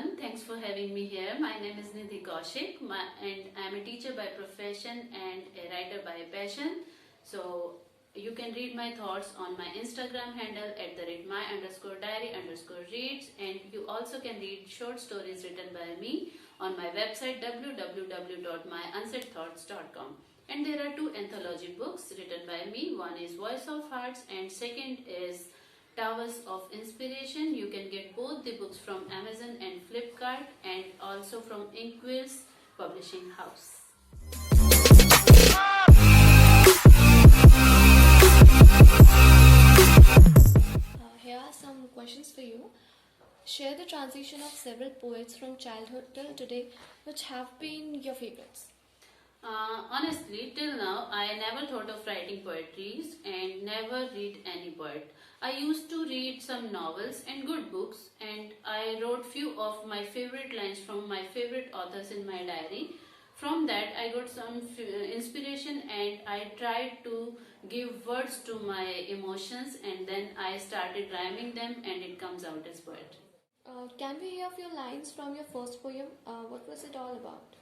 everyone. Thanks for having me here. My name is Nidhi Kaushik and I'm a teacher by profession and a writer by passion. So you can read my thoughts on my Instagram handle at @my_diary_reads, and you also can read short stories written by me on my website www.myunsaidthoughts.com. And there are two anthology books written by me. One is Voice of Hearts and second is Towers of Inspiration. You can get both the books from Amazon and Flipkart and also from Inkwell's Publishing House. Here are some questions for you. Share the transition of several poets from childhood till today, which have been your favorites. Honestly, till now, I never thought of writing poetries and never read any poet. I used to read some novels and good books, and I wrote few of my favorite lines from my favorite authors in my diary. From that, I got some inspiration and I tried to give words to my emotions, and then I started rhyming them, and it comes out as poetry. Can we hear a few lines from your first poem? What was it all about?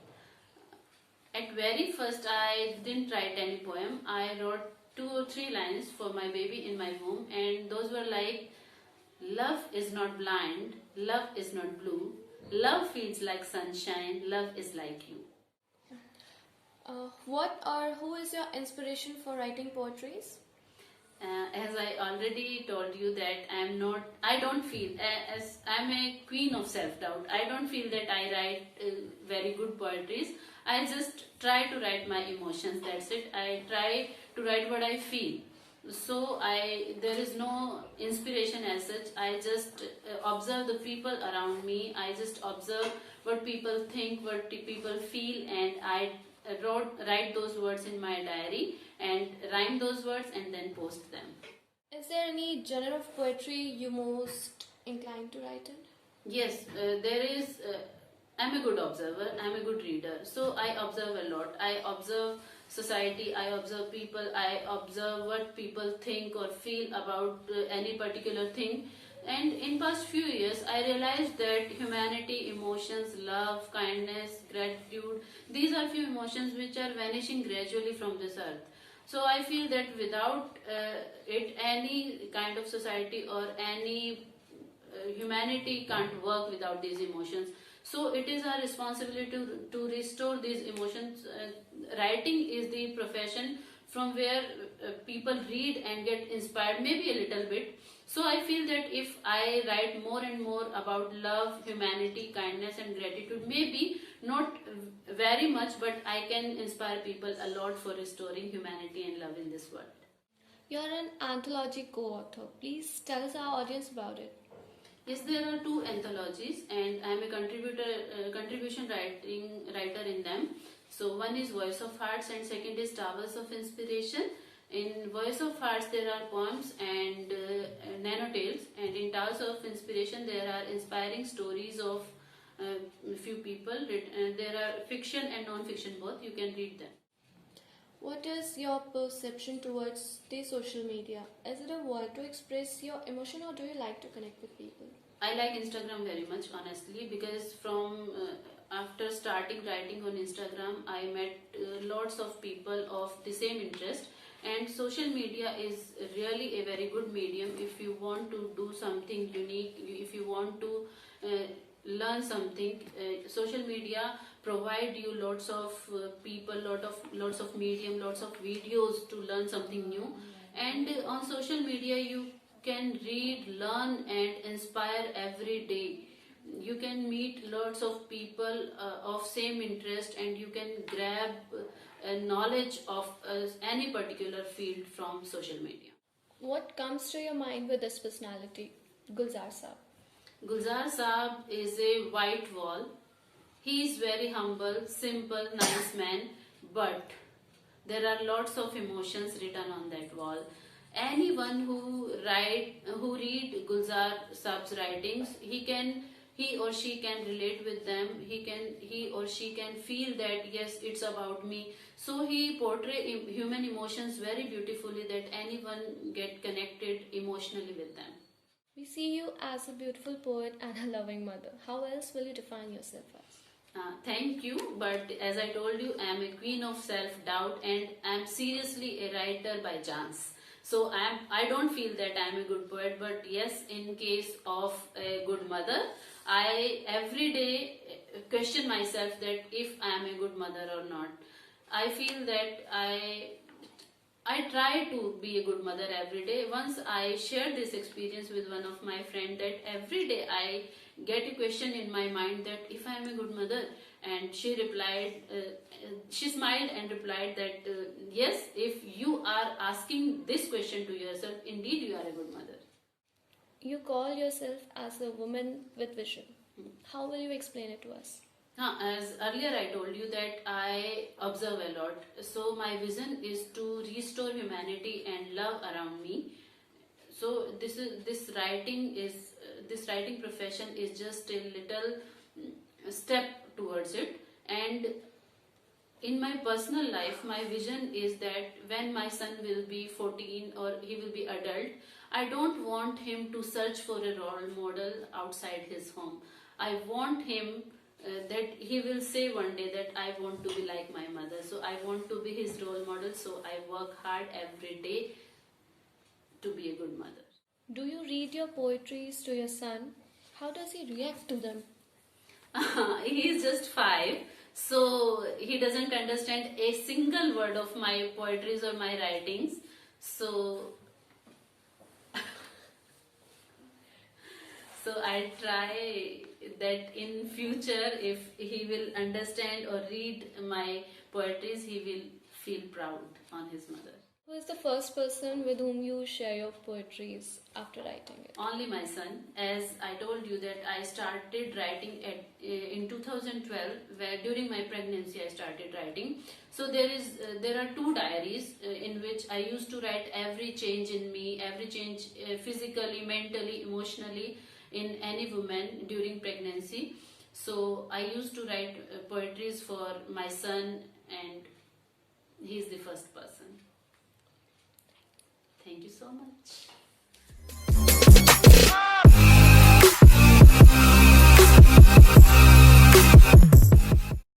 At very first, I didn't write any poem. I wrote 2 or 3 lines for my baby in my womb, and those were like, love is not blind, love is not blue, love feels like sunshine, love is like you. What or who is your inspiration for writing poetries? As I already told you that I don't feel, as I'm a queen of self-doubt, I don't feel that I write very good poetries. I just try to write my emotions, that's it. I try to write what I feel. So there is no inspiration as such. I just observe the people around me. I just observe what people think, what people feel, and I write those words in my diary and rhyme those words and then post them. Is there any genre of poetry you most inclined to write in? Yes, there is. I'm a good observer, I'm a good reader. So I observe a lot. I observe society, I observe people, I observe what people think or feel about any particular thing. And in past few years, I realized that humanity, emotions, love, kindness, gratitude, these are few emotions which are vanishing gradually from this earth. So I feel that without it, any kind of society or any humanity can't work without these emotions. So it is our responsibility to restore these emotions. Writing is the profession from where people read and get inspired, maybe a little bit. So I feel that if I write more and more about love, humanity, kindness and gratitude, maybe not very much, but I can inspire people a lot for restoring humanity and love in this world. You're an anthology co-author. Please tell us our audience about it. Yes, there are 2 anthologies, and I am a contribution writer in them. So one is Voice of Hearts, and second is Towers of Inspiration. In Voice of Hearts, there are poems and nanotales, and in Towers of Inspiration, there are inspiring stories of a few people. There are fiction and non-fiction both. You can read them. What is your perception towards the social media? Is it a way to express your emotion or do you like to connect with people? I like Instagram very much, honestly, because from after starting writing on Instagram, I met lots of people of the same interest, and social media is really a very good medium if you want to do something unique, if you want to learn something. Social media provide you lots of people, lots of medium, lots of videos to learn something new, and on social media you can read, learn and inspire every day. You can meet lots of people of same interest, and you can grab knowledge of any particular field from social media. What comes to your mind with this personality, Gulzar Saab? Gulzar Saab is a white wall. He is very humble, simple, nice man, but there are lots of emotions written on that wall. Anyone who read Gulzar Saab's writings, he or she can relate with them. He or she can feel that yes, it's about me. So he portrays human emotions very beautifully that anyone get connected emotionally with them. We see you as a beautiful poet and a loving mother. How else will you define yourself as? Thank you, but as I told you, I am a queen of self-doubt and I am seriously a writer by chance. So I don't feel that I am a good poet, but yes, in case of a good mother, I every day question myself that if I am a good mother or not. I feel that I try to be a good mother every day. Once I shared this experience with one of my friends that every day I get a question in my mind that if I am a good mother, and she replied, she smiled and replied that yes, if you are asking this question to yourself, indeed you are a good mother. You call yourself as a woman with vision. How will you explain it to us? As earlier I told you that I observe a lot. So my vision is to restore humanity and love around me. So this writing profession is just a little step towards it. And in my personal life, my vision is that when my son will be 14 or he will be adult, I don't want him to search for a role model outside his home. I want him that he will say one day that I want to be like my mother. So I want to be his role model. So I work hard every day to be a good mother. Do you read your poetries to your son? How does he react to them? He is just 5, so he doesn't understand a single word of my poetries or my writings. So so I try that in future, if he will understand or read my poetries, he will feel proud on his mother. Who is the first person with whom you share your poetries after writing it? Only my son. As I told you that I started writing in 2012, where during my pregnancy I started writing. So there are 2 diaries in which I used to write every change in me, every change physically, mentally, emotionally in any woman during pregnancy. So I used to write poetries for my son, and he is the first person. Thank you so much.